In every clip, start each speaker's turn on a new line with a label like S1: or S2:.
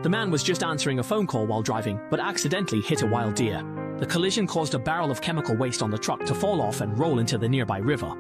S1: The man was just answering a phone call while driving, but accidentally hit a wild deer. The collision caused a barrel of chemical waste on the truck to fall off and roll into the nearby river.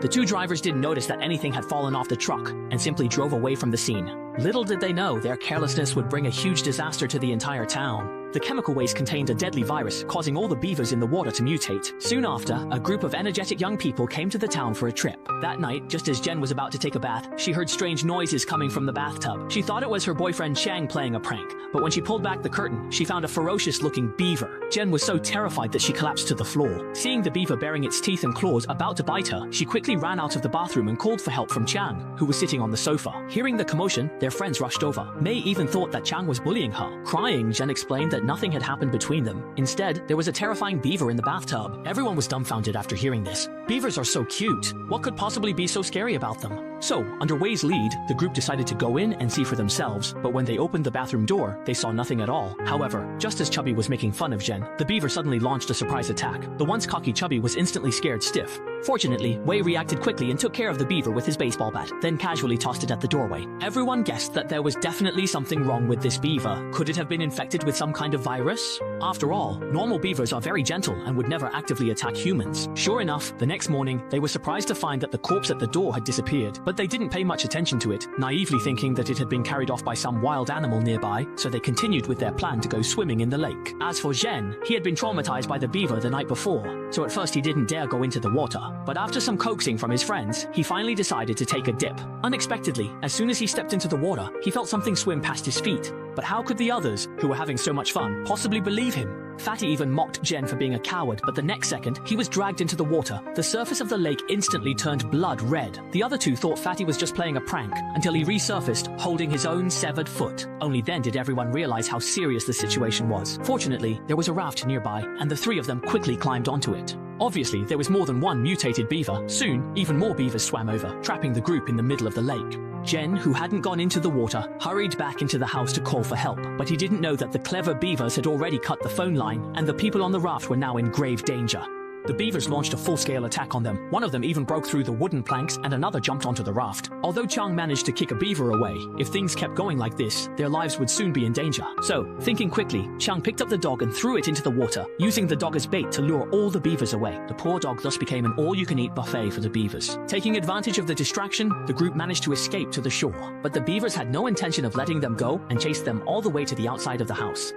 S1: The two drivers didn't notice that anything had fallen off the truck and simply drove away from the scene. Little did they know their carelessness would bring a huge disaster to the entire town. The chemical waste contained a deadly virus, causing all the beavers in the water to mutate. Soon after, a group of energetic young people came to the town for a trip. That night, just as Jen was about to take a bath, she heard strange noises coming from the bathtub. She thought it was her boyfriend Chang playing a prank, but when she pulled back the curtain, she found a ferocious-looking beaver. Jen was so terrified that she collapsed to the floor. Seeing the beaver baring its teeth and claws about to bite her, she quickly ran out of the bathroom and called for help from Chang, who was sitting on the sofa. Hearing the commotion, their friends rushed over. Mei even thought that Chang was bullying her. Crying, Jen explained that nothing had happened between them. Instead, there was a terrifying beaver in the bathtub. Everyone was dumbfounded after hearing this. Beavers are so cute. What could possibly be so scary about them? So, under Wei's lead, the group decided to go in and see for themselves, but when they opened the bathroom door, they saw nothing at all. However, just as Chubby was making fun of Jen, the beaver suddenly launched a surprise attack. The once cocky Chubby was instantly scared stiff. Fortunately, Wei reacted quickly and took care of the beaver with his baseball bat, then casually tossed it at the doorway. Everyone guessed that there was definitely something wrong with this beaver. Could it have been infected with some kind of virus? After all, normal beavers are very gentle and would never actively attack humans. Sure enough, the next morning, they were surprised to find that the corpse at the door had disappeared, but they didn't pay much attention to it, naively thinking that it had been carried off by some wild animal nearby, so they continued with their plan to go swimming in the lake. As for Zhen, he had been traumatized by the beaver the night before, so at first he didn't dare go into the water. But after some coaxing from his friends, he finally decided to take a dip. Unexpectedly, as soon as he stepped into the water, he felt something swim past his feet. But how could the others, who were having so much fun, possibly believe him? Fatty even mocked Jen for being a coward, but the next second, he was dragged into the water. The surface of the lake instantly turned blood red. The other two thought Fatty was just playing a prank, until he resurfaced, holding his own severed foot. Only then did everyone realize how serious the situation was. Fortunately, there was a raft nearby, and the three of them quickly climbed onto it. Obviously, there was more than one mutated beaver. Soon, even more beavers swam over, trapping the group in the middle of the lake. Jen, who hadn't gone into the water, hurried back into the house to call for help, but he didn't know that the clever beavers had already cut the phone line, and the people on the raft were now in grave danger. The beavers launched a full-scale attack on them. One of them even broke through the wooden planks, and another jumped onto the raft. Although Chang managed to kick a beaver away, if things kept going like this, their lives would soon be in danger. So, thinking quickly, Chang picked up the dog and threw it into the water, using the dog as bait to lure all the beavers away. The poor dog thus became an all-you-can-eat buffet for the beavers. Taking advantage of the distraction, the group managed to escape to the shore. But the beavers had no intention of letting them go and chased them all the way to the outside of the house.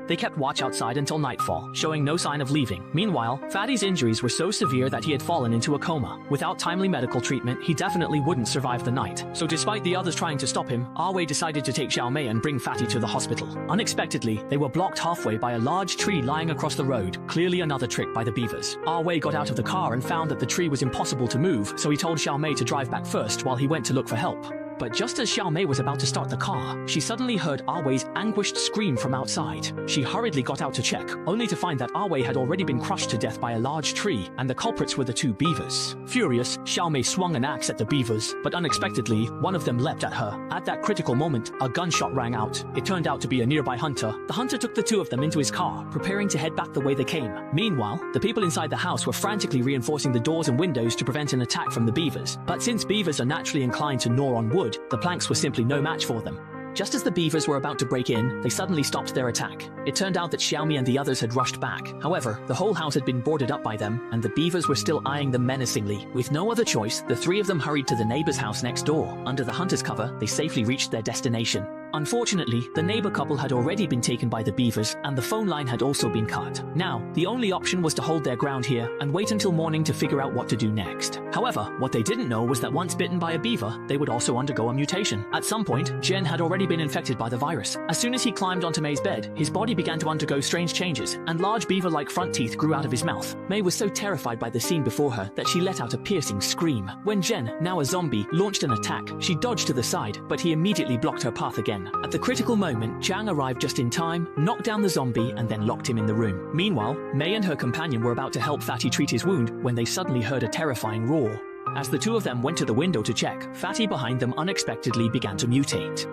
S1: They kept watch outside until nightfall, showing no sign of leaving. Meanwhile, Fatty's injuries were so severe that he had fallen into a coma. Without timely medical treatment, he definitely wouldn't survive the night. So despite the others trying to stop him, Wei decided to take Xiaomei and bring Fatty to the hospital. Unexpectedly, they were blocked halfway by a large tree lying across the road, clearly another trick by the beavers. Wei got out of the car and found that the tree was impossible to move, so he told Xiaomei to drive back first while he went to look for help. But just as Xiaomei was about to start the car, she suddenly heard Wei's anguished scream from outside. She hurriedly got out to check, only to find that Wei had already been crushed to death by a large tree, and the culprits were the two beavers. Furious, Xiaomei swung an axe at the beavers, but unexpectedly, one of them leapt at her. At that critical moment, a gunshot rang out. It turned out to be a nearby hunter. The hunter took the two of them into his car, preparing to head back the way they came. Meanwhile, the people inside the house were frantically reinforcing the doors and windows to prevent an attack from the beavers. But since beavers are naturally inclined to gnaw on wood, the planks were simply no match for them. Just as the beavers were about to break in, they suddenly stopped their attack. It turned out that Xiaomi and the others had rushed back. However, the whole house had been boarded up by them, and the beavers were still eyeing them menacingly. With no other choice, the three of them hurried to the neighbor's house next door. Under the hunter's cover, they safely reached their destination. Unfortunately, the neighbor couple had already been taken by the beavers, and the phone line had also been cut. Now, the only option was to hold their ground here and wait until morning to figure out what to do next. However, what they didn't know was that once bitten by a beaver, they would also undergo a mutation. At some point, Jen had already been infected by the virus. As soon as he climbed onto Mei's bed, his body began to undergo strange changes, and large beaver-like front teeth grew out of his mouth. Mei was so terrified by the scene before her that she let out a piercing scream. When Jen, now a zombie, launched an attack, she dodged to the side, but he immediately blocked her path again. At the critical moment, Chang arrived just in time, knocked down the zombie, and then locked him in the room. Meanwhile, Mei and her companion were about to help Fatty treat his wound when they suddenly heard a terrifying roar. As the two of them went to the window to check, Fatty behind them unexpectedly began to mutate.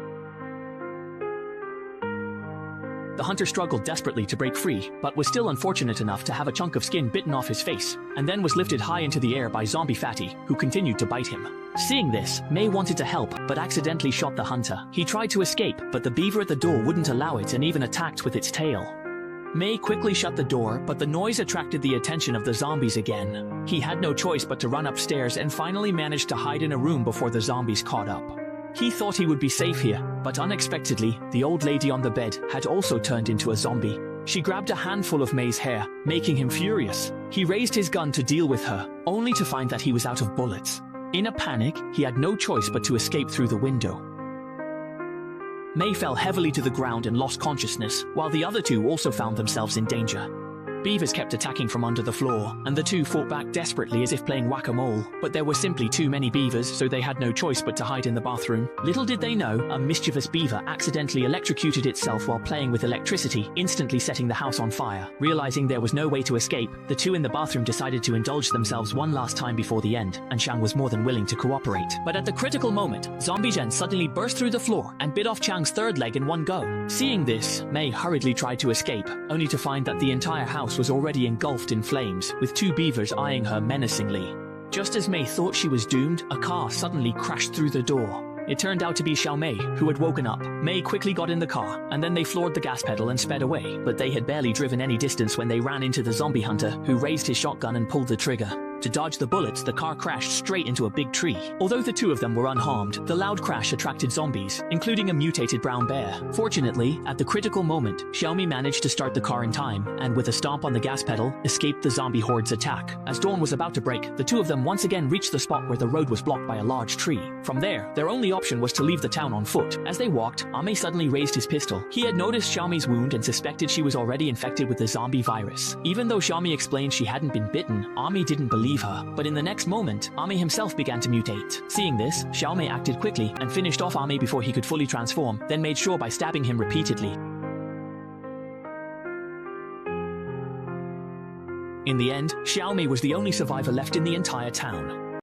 S1: The hunter struggled desperately to break free, but was still unfortunate enough to have a chunk of skin bitten off his face, and then was lifted high into the air by zombie Fatty, who continued to bite him. Seeing this, May wanted to help, but accidentally shot the hunter. He tried to escape, but the beaver at the door wouldn't allow it and even attacked with its tail. May quickly shut the door, but the noise attracted the attention of the zombies again. He had no choice but to run upstairs and finally managed to hide in a room before the zombies caught up. He thought he would be safe here, but unexpectedly, the old lady on the bed had also turned into a zombie. She grabbed a handful of May's hair, making him furious. He raised his gun to deal with her, only to find that he was out of bullets. In a panic, he had no choice but to escape through the window. May fell heavily to the ground and lost consciousness, while the other two also found themselves in danger. Beavers kept attacking from under the floor, and the two fought back desperately as if playing whack-a-mole, but there were simply too many beavers, so they had no choice but to hide in the bathroom. Little did they know, a mischievous beaver accidentally electrocuted itself while playing with electricity, instantly setting the house on fire. Realizing there was no way to escape, the two in the bathroom decided to indulge themselves one last time before the end, and Chang was more than willing to cooperate. But at the critical moment, Zombie Jen suddenly burst through the floor and bit off Chang's third leg in one go. Seeing this, May hurriedly tried to escape, only to find that the entire house was already engulfed in flames, with two beavers eyeing her menacingly. Just as May thought she was doomed, a car suddenly crashed through the door. It turned out to be Xiao Mei, who had woken up. May quickly got in the car, and then they floored the gas pedal and sped away. But they had barely driven any distance when they ran into the zombie hunter, who raised his shotgun and pulled the trigger. To dodge the bullets, the car crashed straight into a big tree. Although the two of them were unharmed, the loud crash attracted zombies, including a mutated brown bear. Fortunately, at the critical moment, Xiaomi managed to start the car in time, and with a stomp on the gas pedal, escaped the zombie horde's attack. As dawn was about to break, the two of them once again reached the spot where the road was blocked by a large tree. From there, their only option was to leave the town on foot. As they walked, Ame suddenly raised his pistol. He had noticed Xiaomi's wound and suspected she was already infected with the zombie virus. Even though Xiaomi explained she hadn't been bitten, Ame didn't believe her. But in the next moment, Ame himself began to mutate. Seeing this, Xiaomei acted quickly and finished off Ame before he could fully transform, then made sure by stabbing him repeatedly. In the end, Xiaomei was the only survivor left in the entire town.